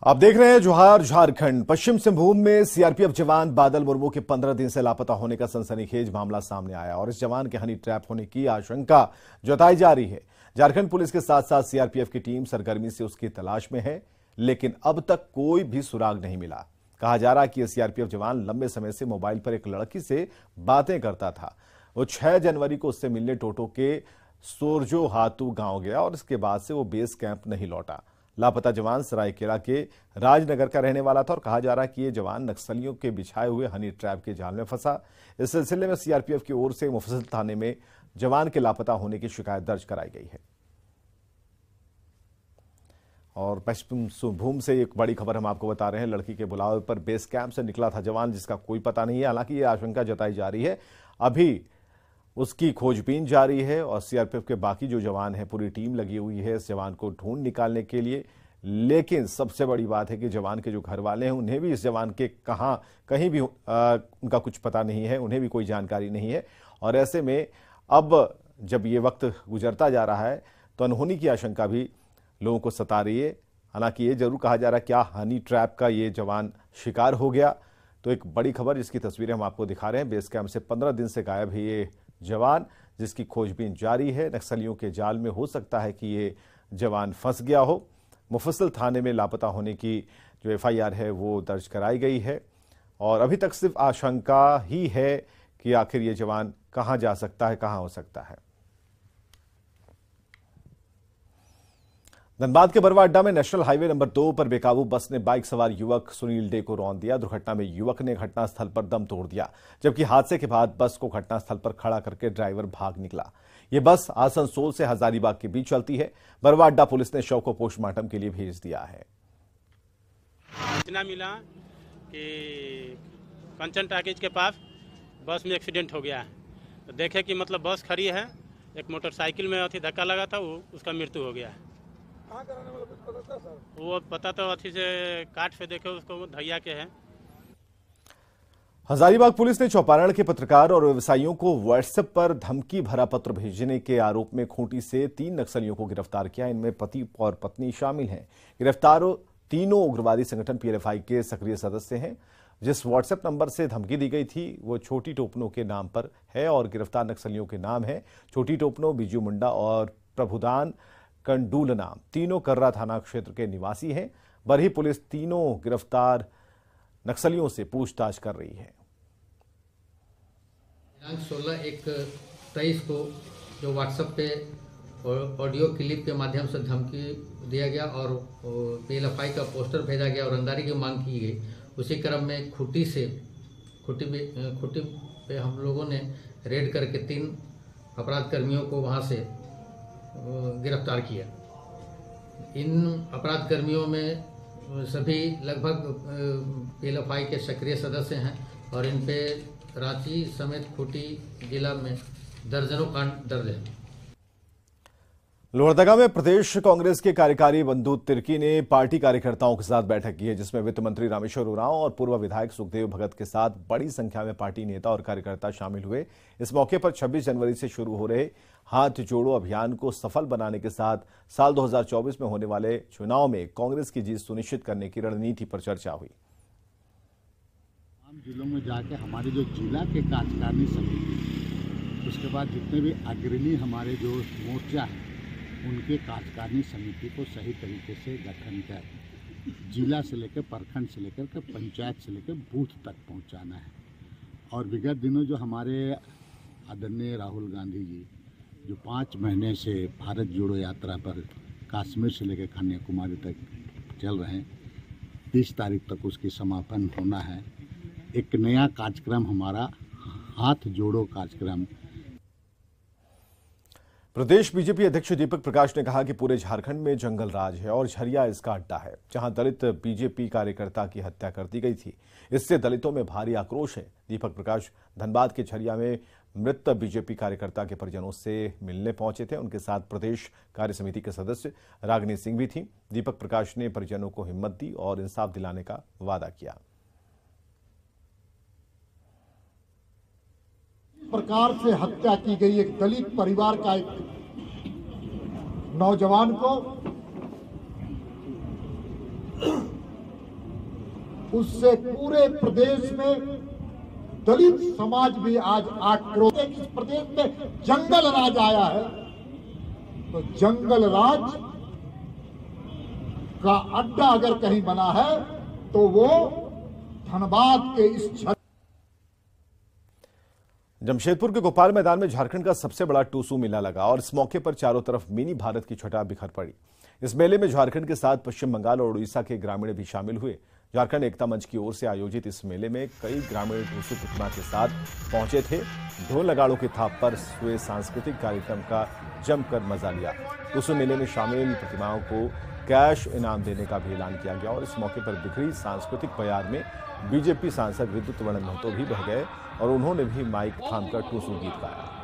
आप देख रहे हैं जोहार झारखंड। पश्चिम सिंहभूम में सीआरपीएफ जवान बादल मुर्मू के 15 दिन से लापता होने का सनसनीखेज मामला सामने आया और इस जवान के हनी ट्रैप होने की आशंका जताई जा रही है। झारखंड पुलिस के साथ साथ सीआरपीएफ की टीम सरगर्मी से उसकी तलाश में है, लेकिन अब तक कोई भी सुराग नहीं मिला। कहा जा रहा है कि सीआरपीएफ जवान लंबे समय से मोबाइल पर एक लड़की से बातें करता था। वो 6 जनवरी को उससे मिलने टोटो के सोरजो हातू गांव गया और इसके बाद से वो बेस कैंप नहीं लौटा। लापता जवान सरायकेला के राजनगर का रहने वाला था और कहा जा रहा है कि ये जवान नक्सलियों के बिछाए हुए हनी ट्रैप के जाल में फंसा। इस सिलसिले में सीआरपीएफ की ओर से मुफस्सिल थाने में जवान के लापता होने की शिकायत दर्ज कराई गई है। और पश्चिम सिंहभूम से एक बड़ी खबर हम आपको बता रहे हैं। लड़की के बुलावे पर बेस कैंप से निकला था जवान, जिसका कोई पता नहीं है। हालांकि ये आशंका जताई जा रही है अभी उसकी खोजबीन जारी है और सीआरपीएफ के बाकी जो जवान हैं, पूरी टीम लगी हुई है इस जवान को ढूंढ निकालने के लिए। लेकिन सबसे बड़ी बात है कि जवान के जो घर वाले हैं उन्हें भी इस जवान के कहीं भी उनका कुछ पता नहीं है, उन्हें भी कोई जानकारी नहीं है। और ऐसे में अब जब ये वक्त गुजरता जा रहा है तो अनहोनी की आशंका भी लोगों को सता रही है। हालांकि ये जरूर कहा जा रहा है क्या हनी ट्रैप का ये जवान शिकार हो गया। तो एक बड़ी खबर जिसकी तस्वीरें हम आपको दिखा रहे हैं। बेस कैंप से 15 दिन से गायब है ये जवान, जिसकी खोजबीन जारी है। नक्सलियों के जाल में हो सकता है कि ये जवान फंस गया हो। मुफस्सिल थाने में लापता होने की जो एफआईआर है वो दर्ज कराई गई है और अभी तक सिर्फ आशंका ही है कि आखिर ये जवान कहां जा सकता है, कहां हो सकता है। धनबाद के बरवा अड्डा में नेशनल हाईवे नंबर 2 पर बेकाबू बस ने बाइक सवार युवक सुनील डे को रौंद दिया। दुर्घटना में युवक ने घटनास्थल पर दम तोड़ दिया, जबकि हादसे के बाद बस को घटनास्थल पर खड़ा करके ड्राइवर भाग निकला। ये बस आसनसोल से हजारीबाग के बीच चलती है। बरवा अड्डा पुलिस ने शव को पोस्टमार्टम के लिए भेज दिया है। इतना मिला कि कंचन टाकीज के पास बस में एक्सीडेंट हो गया है। तो देखे कि मतलब बस खड़ी है, एक मोटरसाइकिल में अथी धक्का लगा था, उसका मृत्यु हो गया है। कहाँ कराने वाला कुछ पता था सर? वो पता तो अथी से काट से देखे उसको धैया के है। हजारीबाग पुलिस ने चौपारण के पत्रकार और व्यवसायियों को व्हाट्सएप पर धमकी भरा पत्र भेजने के आरोप में खूंटी से 3 नक्सलियों को गिरफ्तार किया। इनमें पति और पत्नी शामिल हैं। गिरफ्तार तीनों उग्रवादी संगठन पीएलएफआई के सक्रिय सदस्य हैं। जिस व्हाट्सएप नंबर से धमकी दी गई थी वो छोटी टोपनो के नाम पर है और गिरफ्तार नक्सलियों के नाम है छोटी टोपनो, बिजू मुंडा और प्रभुदान कंडूल नाम। तीनों कर्रा थाना क्षेत्र के निवासी हैं। बरही पुलिस तीनों गिरफ्तार नक्सलियों से पूछताछ कर रही है। 16/1/23 को जो व्हाट्सएप पे ऑडियो क्लिप के माध्यम से धमकी दिया गया और पीएलएफआई का पोस्टर भेजा गया और रंगदारी की मांग की गई, उसी क्रम में खूंटी पे हम लोगों ने रेड करके 3 अपराध कर्मियों को वहां से गिरफ्तार किया। इन अपराध कर्मियों में सभी लगभग पीएलएफआई के सक्रिय सदस्य हैं और इन पे रांची समेत खूंटी जिला में दर्जनों कांड दर्ज है। लोहरदगा में प्रदेश कांग्रेस के कार्यकारी बंधु तिर्की ने पार्टी कार्यकर्ताओं के साथ बैठक की है, जिसमें वित्त मंत्री रामेश्वर उरांव और पूर्व विधायक सुखदेव भगत के साथ बड़ी संख्या में पार्टी नेता और कार्यकर्ता शामिल हुए। इस मौके पर 26 जनवरी से शुरू हो रहे हाथ जोड़ो अभियान को सफल बनाने के साथ साल 2024 में होने वाले चुनाव में कांग्रेस की जीत सुनिश्चित करने की रणनीति पर चर्चा हुई। तमाम जिलों में जाके हमारे जो जिला के कार्यकारिणी समिति, उसके बाद जितने भी अग्रणी हमारे जो मोर्चा है उनके कार्यकारिणी समिति को सही तरीके से गठन कर जिला से लेकर प्रखंड से लेकर के पंचायत से लेकर बूथ तक पहुंचाना है। और विगत दिनों जो हमारे आदरणीय राहुल गांधी जी जो 5 महीने से भारत जोड़ो यात्रा पर कश्मीर से लेकर कन्याकुमारी तक चल रहे हैं, 30 तारीख तक उसकी समापन होना है। एक नया कार्यक्रम हमारा हाथ जोड़ो कार्यक्रम। प्रदेश बीजेपी अध्यक्ष दीपक प्रकाश ने कहा कि पूरे झारखंड में जंगल राज है और झरिया इसका अड्डा है, जहां दलित बीजेपी कार्यकर्ता की हत्या कर दी गई थी। इससे दलितों में भारी आक्रोश है। दीपक प्रकाश धनबाद के झरिया में मृत बीजेपी कार्यकर्ता के परिजनों से मिलने पहुंचे थे। उनके साथ प्रदेश कार्य समिति के सदस्य रागिनी सिंह भी थी। दीपक प्रकाश ने परिजनों को हिम्मत दी और इंसाफ दिलाने का वादा किया। प्रकार से हत्या की गई एक दलित परिवार का एक नौजवान को उससे पूरे प्रदेश में दलित समाज भी आज आक्रोशित। इस प्रदेश में जंगल राज आया है, तो जंगल राज का अड्डा अगर कहीं बना है तो वो धनबाद के इस जमशेदपुर के गोपाल मैदान में झारखंड का सबसे बड़ा टूसू मेला लगा और इस मौके पर चारों तरफ मिनी भारत की छटा बिखर पड़ी। इस मेले में झारखंड के साथ पश्चिम बंगाल और उड़ीसा के ग्रामीण भी शामिल हुए। झारखंड एकता मंच की ओर से आयोजित इस मेले में कई ग्रामीण टूसू प्रतिमा के साथ पहुंचे थे। ढोल नगाड़ों की थाप पर हुए सांस्कृतिक कार्यक्रम का जमकर मजा लिया। टूसू मेले में शामिल प्रतिमाओं को कैश इनाम देने का भी ऐलान किया गया और इस मौके पर बिखरी सांस्कृतिक बयार में बीजेपी सांसद विद्युत वर्णन महतो भी बह गए और उन्होंने भी माइक थामकर टूसू गीत गाया।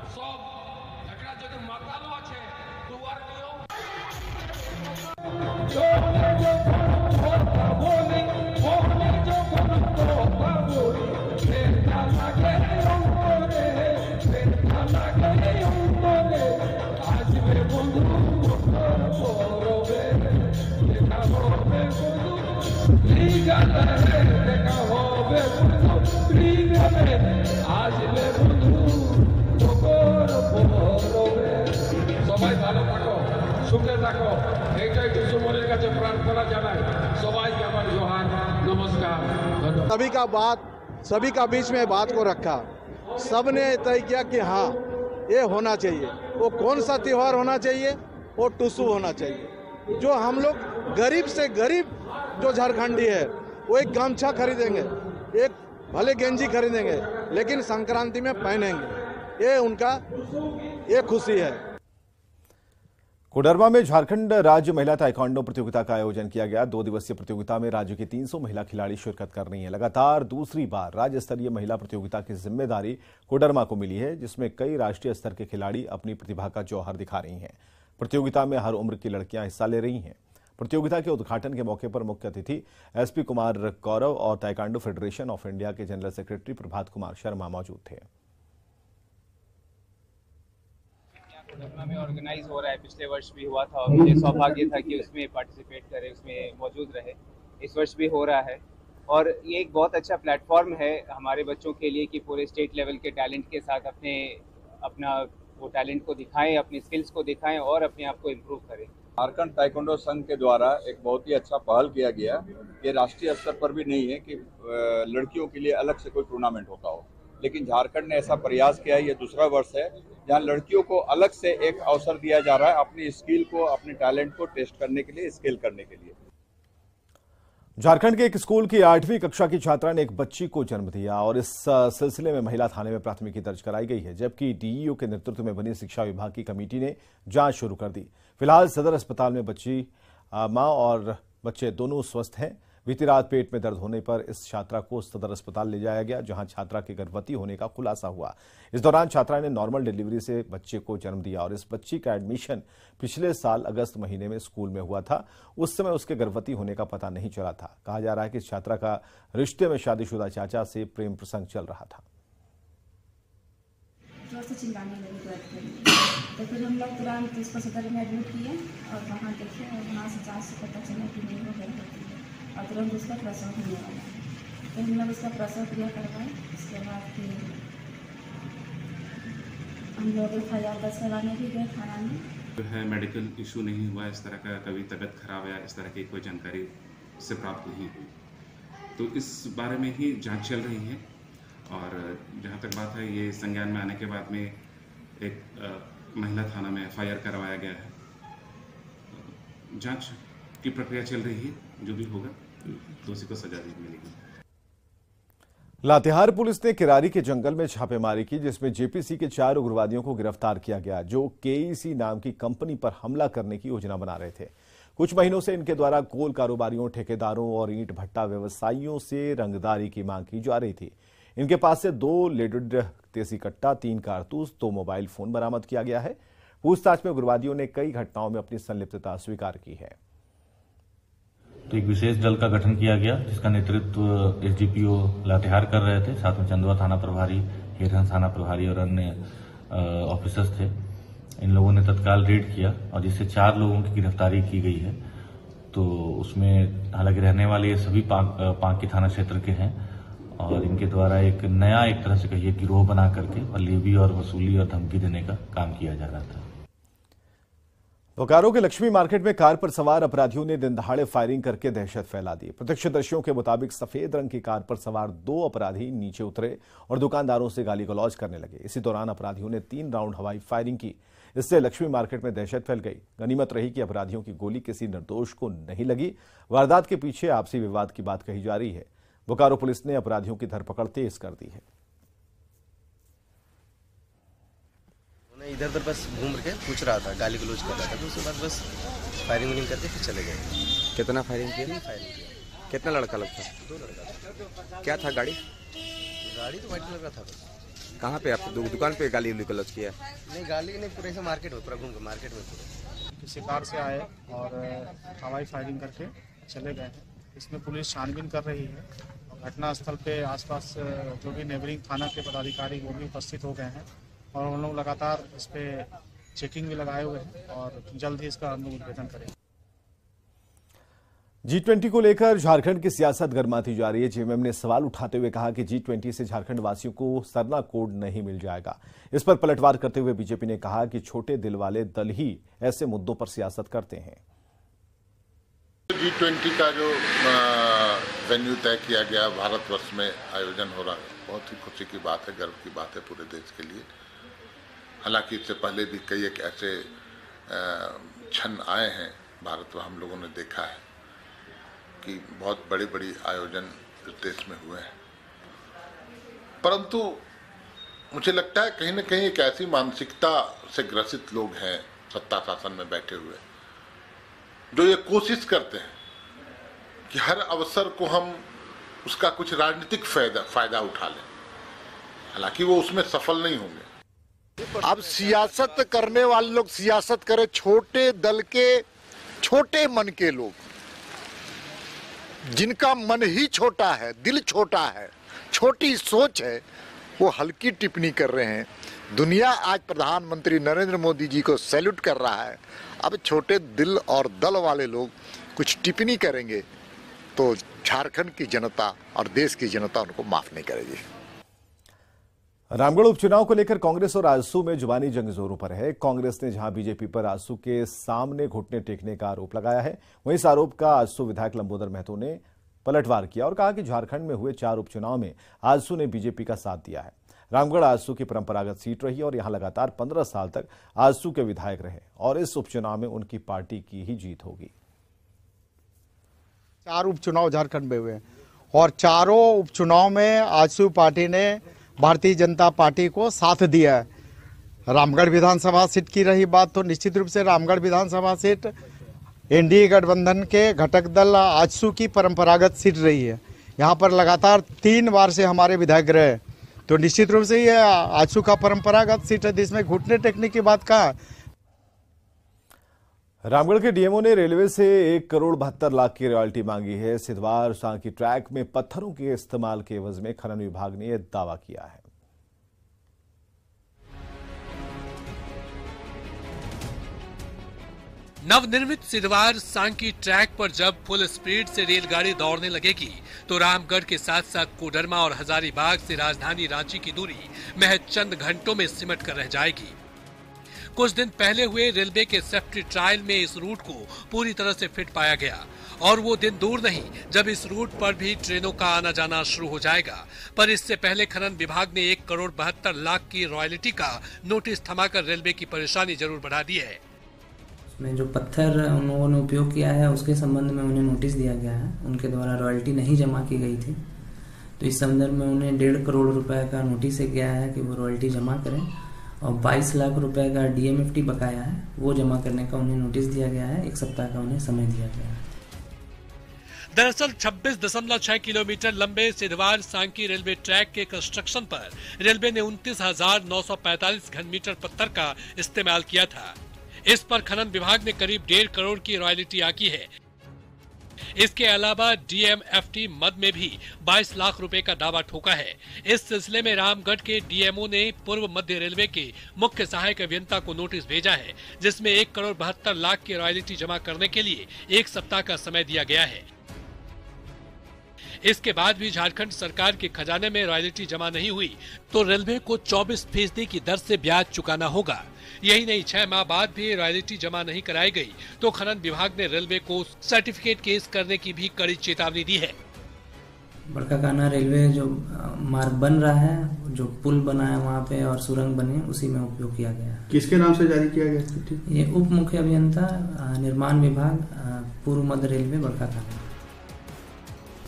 সবাই ভালো থাকো, সুখে থাকো, এইটাই টুসু মনির কাছে প্রার্থনা জানাই। সবাইকে আমার জোহার, নমস্कार, ধন্যবাদ। सभी का बीच में बात को रखा, सबने तय किया कि हाँ ये होना चाहिए। वो कौन सा त्योहार होना चाहिए? वो टूसू होना चाहिए। जो हम लोग गरीब से गरीब जो झारखंडी है वो एक गमछा खरीदेंगे, एक भले गेंजी खरीदेंगे, लेकिन संक्रांति में पहनेंगे। ये उनका ये खुशी है। कोडरमा में झारखंड राज्य महिला ताइक्वांडो प्रतियोगिता का आयोजन किया गया। 2 दिवसीय प्रतियोगिता में राज्य की 300 महिला खिलाड़ी शिरकत कर रही हैं। लगातार दूसरी बार राज्य स्तरीय महिला प्रतियोगिता की जिम्मेदारी कोडरमा को मिली है, जिसमें कई राष्ट्रीय स्तर के खिलाड़ी अपनी प्रतिभा का जौहर दिखा रही हैं। प्रतियोगिता में हर उम्र की लड़कियां हिस्सा ले रही हैं। प्रतियोगिता के उद्घाटन के मौके पर मुख्य अतिथि एसपी कुमार गौरव और ताइक्वांडो फेडरेशन ऑफ इंडिया के जनरल सेक्रेटरी प्रभात कुमार शर्मा मौजूद थे। कोडरमा में ऑर्गेनाइज हो रहा है, पिछले वर्ष भी हुआ था और मुझे सौभाग्य था कि उसमें पार्टिसिपेट करें, उसमें मौजूद रहे। इस वर्ष भी हो रहा है और ये एक बहुत अच्छा प्लेटफॉर्म है हमारे बच्चों के लिए कि पूरे स्टेट लेवल के टैलेंट के साथ अपना वो टैलेंट को दिखाएं, अपनी स्किल्स को दिखाएं और अपने आप को इम्प्रूव करें। झारखंड ताइक्वांडो संघ के द्वारा एक बहुत ही अच्छा पहल किया गया। ये राष्ट्रीय स्तर पर भी नहीं है कि लड़कियों के लिए अलग से कोई टूर्नामेंट होता हो, लेकिन झारखंड ने ऐसा प्रयास किया है। ये दूसरा वर्ष है जहां लड़कियों को अलग से एक अवसर दिया जा रहा है अपनी स्किल को, अपने टैलेंट को टेस्ट करने के लिए, स्किल करने के लिए। झारखंड के एक स्कूल की 8वीं कक्षा की छात्रा ने एक बच्ची को जन्म दिया और इस सिलसिले में महिला थाने में प्राथमिकी दर्ज कराई गई है, जबकि डीईओ के नेतृत्व में बनी शिक्षा विभाग की कमेटी ने जांच शुरू कर दी। फिलहाल सदर अस्पताल में बच्ची मां और बच्चे दोनों स्वस्थ हैं। बीती रात पेट में दर्द होने पर इस छात्रा को सदर अस्पताल ले जाया गया, जहां छात्रा के गर्भवती होने का खुलासा हुआ। इस दौरान छात्रा ने नॉर्मल डिलीवरी से बच्चे को जन्म दिया और इस बच्ची का एडमिशन पिछले साल अगस्त महीने में स्कूल में हुआ था। उस समय उसके गर्भवती होने का पता नहीं चला था। कहा जा रहा है कि इस छात्रा का रिश्ते में शादीशुदा चाचा से प्रेम प्रसंग चल रहा था। जोर से चिल्लाने लगी तो फिर हम लोग तुरंत इसको सदर में एडमिट किए और वहाँ देखे और वहाँ से जांच से पता चला कि नहीं हो गर्भवती है और तुरंत उसका प्रसव होने वाला है। तो हम लोग उसका प्रसव क्रिया करवाए। उसके बाद फिर हम लोग FIR दर्ज करवाने भी गए थाना में। जो है मेडिकल इशू नहीं हुआ, इस तरह का कभी तबीयत खराब या इस तरह की कोई जानकारी से प्राप्त नहीं हुई, तो इस बारे में ही जांच चल रही है। और जहाँ तक बात है, ये संज्ञान में आने के बाद में एक महिला थाना में FIR करवाया गया है। जांच की प्रक्रिया चल रही है, जो भी होगा दोषी को सजा मिलेगी। लातेहार पुलिस ने किरारी के जंगल में छापेमारी की, जिसमें जेपीसी के 4 उग्रवादियों को गिरफ्तार किया गया, जो केईसी नाम की कंपनी पर हमला करने की योजना बना रहे थे। कुछ महीनों से इनके द्वारा कोल कारोबारियों, ठेकेदारों और ईंट भट्टा व्यवसायियों से रंगदारी की मांग की जा रही थी। इनके पास से 2 लेडेड देसी कट्टा, 3 कारतूस, 2 मोबाइल फोन बरामद किया गया है। पूछताछ में उग्रवादियों ने कई घटनाओं में अपनी संलिप्तता स्वीकार की है। तो एक विशेष दल का गठन किया गया, जिसका नेतृत्व एसडीपीओ लातेहार कर रहे थे। साथ में चंदवा थाना प्रभारी, हेरहन थाना प्रभारी और अन्य ऑफिसर्स थे। इन लोगों ने तत्काल रेड किया और जिससे 4 लोगों की गिरफ्तारी की गई है। तो उसमें हालांकि रहने वाले ये सभी पांकी थाना क्षेत्र के हैं और इनके द्वारा एक तरह से कहिए गिरोह बना करके लेवी और वसूली और धमकी देने का काम किया जा रहा था। बोकारो के लक्ष्मी मार्केट में कार पर सवार अपराधियों ने दिन दहाड़े फायरिंग करके दहशत फैला दी। प्रत्यक्षदर्शियों के मुताबिक सफेद रंग की कार पर सवार 2 अपराधी नीचे उतरे और दुकानदारों से गाली गलौज करने लगे। इसी दौरान अपराधियों ने 3 राउंड हवाई फायरिंग की। इससे लक्ष्मी मार्केट में दहशत फैल गई। गनीमत रही कि अपराधियों की गोली किसी निर्दोष को नहीं लगी। वारदात के पीछे आपसी विवाद की बात कही जा रही है। बोकारो पुलिस ने अपराधियों की धरपकड़ तेज कर दी है। इधर उधर बस घूम के पूछ रहा था, गाली गलौज कर रहा था, तो उसके बाद बस फायरिंग करके फिर चले गए। कितना फायरिंग किया? फायरिंग किया। कितना लड़का लगता? 2 लड़का। क्या था गाड़ी? गाड़ी तो व्हाइट कलर का था बस। कहाँ पे आपको दुकान पे गाली गलौज किया? नहीं, गाली नहीं, पूरे से मार्केट में पूरा घूम के मार्केट में किसी कार से आए और हवाई फायरिंग करके चले गए हैं। इसमें पुलिस छानबीन कर रही है। घटना स्थल पे आसपास जो भी नेबरिंग थाना के पदाधिकारी वो भी उपस्थित हो गए हैं और हम लोग लगातार इस पे चेकिंग भी लगाए हुए हैं और जल्द ही इसका हम लोग उद्भेदन करेंगे। G20 को लेकर झारखंड की सियासत गर्माती जा रही है। जेएमएम ने सवाल उठाते हुए कहा कि G20 से झारखंड वासियों को सरना कोड नहीं मिल जाएगा। इस पर पलटवार करते हुए बीजेपी ने कहा कि छोटे दिल वाले दल ही ऐसे मुद्दों पर सियासत करते हैं। G20 का जो वेन्यू तय किया गया भारतवर्ष में आयोजन हो रहा है, बहुत ही खुशी की बात है, गर्व की बात है पूरे देश के लिए। हालांकि इससे पहले भी कई एक ऐसे क्षण आए हैं भारत में, हम लोगों ने देखा है कि बहुत बड़ी बड़ी आयोजन इस देश में हुए हैं, परंतु मुझे लगता है कहीं न कहीं एक ऐसी मानसिकता से ग्रसित लोग हैं सत्ता शासन में बैठे हुए, जो ये कोशिश करते हैं कि हर अवसर को हम उसका कुछ राजनीतिक फायदा उठा लें। हालांकि वो उसमें सफल नहीं होंगे। अब सियासत करने वाले लोग सियासत करें, छोटे दल के छोटे मन के लोग, जिनका मन ही छोटा है, दिल छोटा है, छोटी सोच है, वो हल्की टिप्पणी कर रहे हैं। दुनिया आज प्रधानमंत्री नरेंद्र मोदी जी को सैल्यूट कर रहा है। अब छोटे दिल और दल वाले लोग कुछ टिप्पणी करेंगे तो झारखंड की जनता और देश की जनता उनको माफ नहीं करेगी। रामगढ़ उपचुनाव को लेकर कांग्रेस और आजसू में जुबानी जंग जोरों पर है। कांग्रेस ने जहां बीजेपी पर आजसू के सामने घुटने टेकने का आरोप लगाया है, वहीं इस आरोप का आजसू विधायक लंबोदर महतो ने पलटवार किया और कहा कि झारखंड में हुए 4 उपचुनाव में आजसू ने बीजेपी का साथ दिया है। रामगढ़ आजसू की परंपरागत सीट रही और यहां लगातार 15 साल तक आजसू के विधायक रहे और इस उपचुनाव में उनकी पार्टी की ही जीत होगी। 4 उपचुनाव झारखंड में हुए और चारों उपचुनाव में आजसू पार्टी ने भारतीय जनता पार्टी को साथ दिया है। रामगढ़ विधानसभा सीट की रही बात तो निश्चित रूप से रामगढ़ विधानसभा सीट एनडीए गठबंधन के घटक दल आजसू की परंपरागत सीट रही है। यहाँ पर लगातार 3 बार से हमारे विधायक रहे, तो निश्चित रूप से ये आजसू का परंपरागत सीट है जिसमें घुटने टेकने की बात कहा। रामगढ़ के डीएमओ ने रेलवे से 1,72 लाख की रॉयल्टी मांगी है। सिद्धवार सांकी ट्रैक में पत्थरों के इस्तेमाल के एवज में खनन विभाग ने यह दावा किया है। नवनिर्मित सिद्धवार सांकी ट्रैक पर जब फुल स्पीड से रेलगाड़ी दौड़ने लगेगी तो रामगढ़ के साथ साथ कोडरमा और हजारीबाग से राजधानी रांची की दूरी महज चंद घंटों में सिमट कर रह जाएगी। कुछ दिन पहले हुए रेलवे के सेफ्टी ट्रायल में इस रूट को पूरी तरह से फिट पाया गया और वो दिन दूर नहीं जब इस रूट पर भी ट्रेनों का आना जाना शुरू हो जाएगा। पर इससे पहले खनन विभाग ने 1,72 लाख की रॉयल्टी का नोटिस थमाकर रेलवे की परेशानी जरूर बढ़ा दी है। उसमें जो पत्थर उन लोगों ने उपयोग किया है उसके संबंध में उन्हें नोटिस दिया गया है। उनके द्वारा रॉयल्टी नहीं जमा की गई थी, तो इस संदर्भ में उन्हें 1.5 करोड़ रुपए का नोटिस गया है कि वो रॉयल्टी जमा करें और 22 लाख रुपए का डीएमएफटी बकाया है वो जमा करने का उन्हें नोटिस दिया गया है। 1 सप्ताह का उन्हें समय दिया गया है। दरअसल 26.6 किलोमीटर लंबे सिद्धवार सांकी रेलवे ट्रैक के कंस्ट्रक्शन पर रेलवे ने 29,945 घन मीटर पत्थर का इस्तेमाल किया था। इस पर खनन विभाग ने करीब 1.5 करोड़ की रॉयल्टी आकी है। इसके अलावा डीएमएफटी मद में भी 22 लाख रुपए का दावा ठोका है। इस सिलसिले में रामगढ़ के डीएमओ ने पूर्व मध्य रेलवे के मुख्य सहायक अभियंता को नोटिस भेजा है, जिसमें 1 करोड़ 72 लाख की रॉयल्टी जमा करने के लिए 1 सप्ताह का समय दिया गया है। इसके बाद भी झारखंड सरकार के खजाने में रॉयल्टी जमा नहीं हुई तो रेलवे को 24% की दर से ब्याज चुकाना होगा। यही नहीं, 6 माह बाद भी रॉयल्टी जमा नहीं कराई गई तो खनन विभाग ने रेलवे को सर्टिफिकेट केस करने की भी कड़ी चेतावनी दी है। बड़का कान्हा रेलवे जो मार्ग बन रहा है, जो पुल बना है वहाँ पे और सुरंग बने, उसी में उपयोग किया गया है। किसके नाम से जारी किया गया? ये उप मुख्य अभियंता निर्माण विभाग, पूर्व मध्य रेलवे, बड़का कान्हा।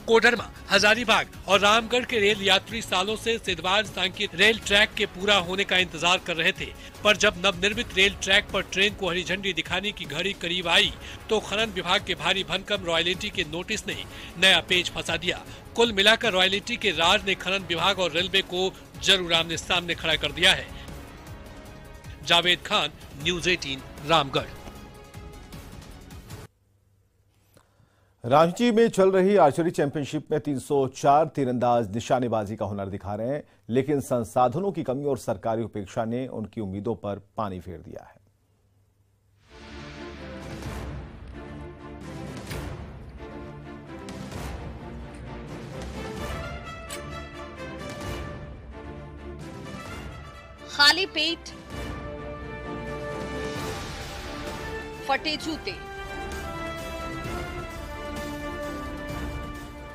कोडरमा, हजारीबाग और रामगढ़ के रेल यात्री सालों से सिद्धवार सांकी रेल ट्रैक के पूरा होने का इंतजार कर रहे थे, पर जब नवनिर्मित रेल ट्रैक पर ट्रेन को हरी झंडी दिखाने की घड़ी करीब आई तो खनन विभाग के भारी भरकम रॉयल्टी के नोटिस ने नया पेच फंसा दिया। कुल मिलाकर रॉयल्टी के राज ने खनन विभाग और रेलवे को जरूर आमने सामने खड़ा कर दिया है। जावेद खान, न्यूज़ 18, रामगढ़। रांची में चल रही आर्चरी चैंपियनशिप में 304 तीरंदाज निशानेबाजी का हुनर दिखा रहे हैं, लेकिन संसाधनों की कमी और सरकारी उपेक्षा ने उनकी उम्मीदों पर पानी फेर दिया है। खाली पेट, फटे जूते,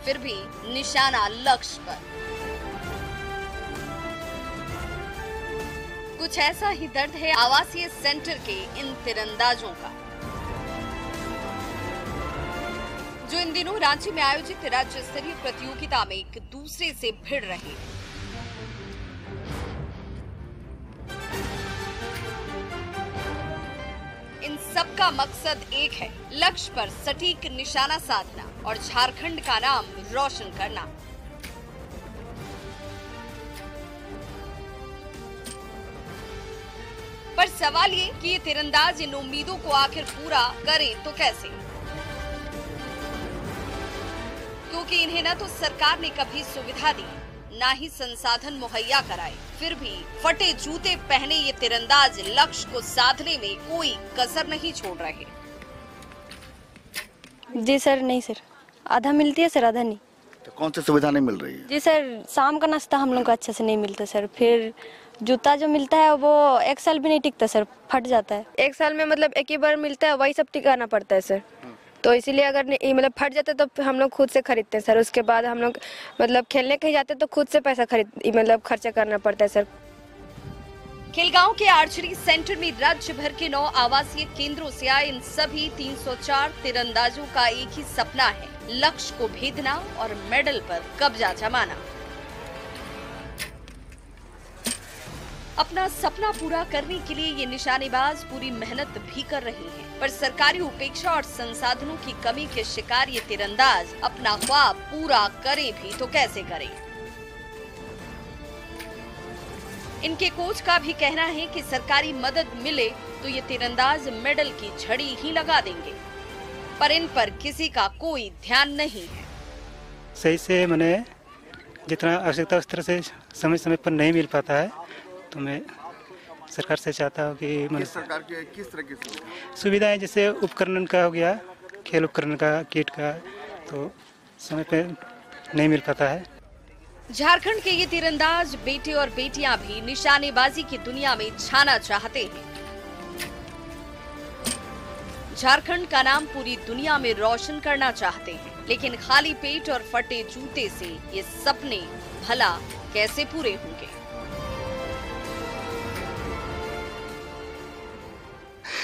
फिर भी निशाना लक्ष्य पर। कुछ ऐसा ही दर्द है आवासीय सेंटर के इन तीरंदाजों का, जो इन दिनों रांची में आयोजित राज्य स्तरीय प्रतियोगिता में एक दूसरे से भिड़ रहे हैं। इन सबका मकसद एक है, लक्ष्य पर सटीक निशाना साधना और झारखंड का नाम रोशन करना। पर सवाल ये कि ये तीरंदाज इन उम्मीदों को आखिर पूरा करें तो कैसे, क्योंकि इन्हें न तो सरकार ने कभी सुविधा दी, ना ही संसाधन मुहैया कराए। फिर भी फटे जूते पहने ये तीरंदाज लक्ष्य को साधने में कोई कसर नहीं छोड़ रहे। जी सर, नहीं सर, आधा मिलती है सर, आधा नहीं। तो कौन सी सुविधा नहीं मिल रही है? जी सर, शाम का नाश्ता हम लोग को अच्छे से नहीं मिलता सर। फिर जूता जो मिलता है वो 1 साल भी नहीं टिकता सर, फट जाता है। 1 साल में मतलब एक ही बार मिलता है, वही सब टिकाना पड़ता है सर। तो इसीलिए अगर मतलब फट जाता है तो हम लोग खुद से खरीदते हैं सर। उसके बाद हम लोग मतलब खेलने कहीं जाते हैं तो खुद से पैसा मतलब खर्चा करना पड़ता है सर। खिलगांव के आर्चरी सेंटर में राज्य भर के 9 आवासीय केंद्रों से आए इन सभी 304 तीरंदाजों का एक ही सपना है, लक्ष्य को भेदना और मेडल पर कब्जा जमाना। अपना सपना पूरा करने के लिए ये निशानेबाज पूरी मेहनत भी कर रहे हैं, पर सरकारी उपेक्षा और संसाधनों की कमी के शिकार ये तीरंदाज अपना ख्वाब पूरा करे भी तो कैसे करें। इनके कोच का भी कहना है कि सरकारी मदद मिले तो ये तीरंदाज मेडल की झड़ी ही लगा देंगे, पर इन पर किसी का कोई ध्यान नहीं है। सही से मैंने जितना आवश्यकता उस तरह से समय समय पर नहीं मिल पाता है, तो मैं सरकार से चाहता हूँ कि किस सरकार की किस तरह की सुविधाएं, जैसे उपकरण का हो गया, खेल उपकरण का, किट का, तो समय पे नहीं मिल पाता है। झारखंड के ये तीरंदाज बेटे और बेटियां भी निशानेबाजी की दुनिया में छाना चाहते हैं। झारखंड का नाम पूरी दुनिया में रोशन करना चाहते हैं, लेकिन खाली पेट और फटे जूते से ये सपने भला कैसे पूरे होंगे।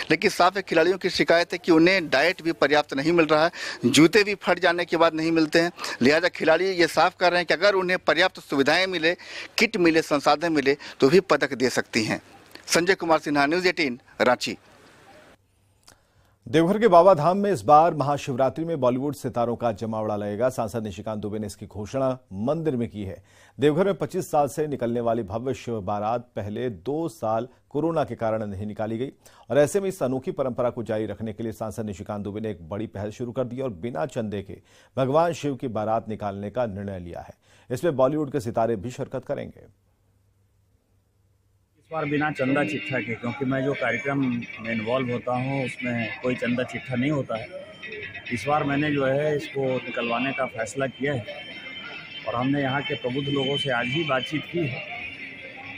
लेकिन साफ है, खिलाड़ियों की शिकायत है कि उन्हें डाइट भी पर्याप्त नहीं मिल रहा है, जूते भी फट जाने के बाद नहीं मिलते हैं। लिहाजा खिलाड़ी ये साफ कर रहे हैं कि अगर उन्हें पर्याप्त सुविधाएं मिले, किट मिले, संसाधन मिले तो भी पदक दे सकती हैं। संजय कुमार सिन्हा, न्यूज़ 18, रांची। देवघर के बाबा धाम में इस बार महाशिवरात्रि में बॉलीवुड सितारों का जमावड़ा लगेगा। सांसद निशिकांत दुबे ने इसकी घोषणा मंदिर में की है। देवघर में 25 साल से निकलने वाली भव्य शिव बारात पहले 2 साल कोरोना के कारण नहीं निकाली गई और ऐसे में इस अनोखी परंपरा को जारी रखने के लिए सांसद निशिकांत दुबे ने एक बड़ी पहल शुरू कर दी और बिना चंदे के भगवान शिव की बारात निकालने का निर्णय लिया है। इसमें बॉलीवुड के सितारे भी शिरकत करेंगे। इस बार बिना चंदा चिट्ठा के, क्योंकि मैं जो कार्यक्रम में इन्वॉल्व होता हूँ उसमें कोई चंदा चिट्ठा नहीं होता है। इस बार मैंने जो है इसको निकलवाने का फैसला किया है और हमने यहाँ के प्रबुद्ध लोगों से आज ही बातचीत की है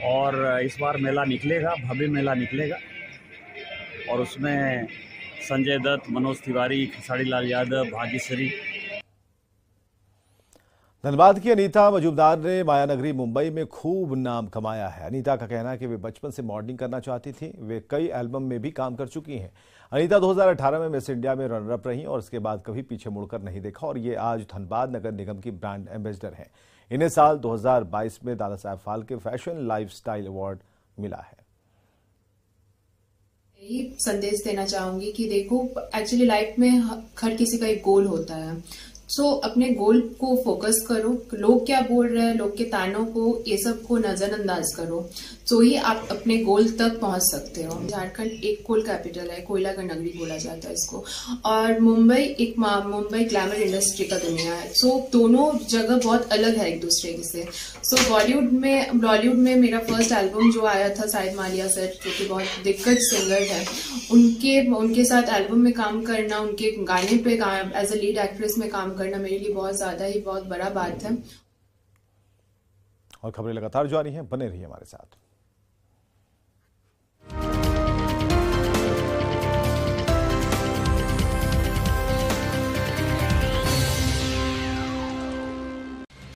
और इस बार मेला निकलेगा, भव्य मेला निकलेगा और उसमें संजय दत्त, मनोज तिवारी, खेसारी लाल यादव, भाग्यश्री। धनबाद की अनीता मजूमदार ने मायानगरी मुंबई में खूब नाम कमाया है। अनीता का कहना है कि वे बचपन से मॉडलिंग करना चाहती थी। वे कई एल्बम में भी काम कर चुकी हैं। अनीता 2018 में मिस इंडिया में रनर अप रही और उसके बाद कभी पीछे मुड़कर नहीं देखा और ये आज धनबाद नगर निगम की ब्रांड एम्बेसडर हैं। इन्हें साल 2022 में Dada Saheb Phalke fashion lifestyle award मिला है। यही संदेश देना चाहूंगी कि देखो, एक्चुअली लाइफ में हर किसी का एक गोल होता है। अपने गोल को फोकस करो। लोग क्या बोल रहे हैं, लोग के तानों को, ये सब को नजरअंदाज करो, तो ही आप अपने गोल तक पहुंच सकते हो। झारखंड एक कोल कैपिटल है, कोयला का नगरी बोला जाता है इसको, और मुंबई मुंबई ग्लैमर इंडस्ट्री का दुनिया है। दोनों जगह बहुत अलग है एक दूसरे से। बॉलीवुड में मेरा फर्स्ट एल्बम जो आया था शायद मालिया सेठ, जो कि बहुत दिग्गज सिंगर है, उनके साथ एल्बम में काम करना, उनके गाने पे एज ए लीड एक्ट्रेस में काम करना मेरे लिए बहुत बड़ा बात है। और खबरें लगातार जारी हैं, बने रहिए हमारे साथ।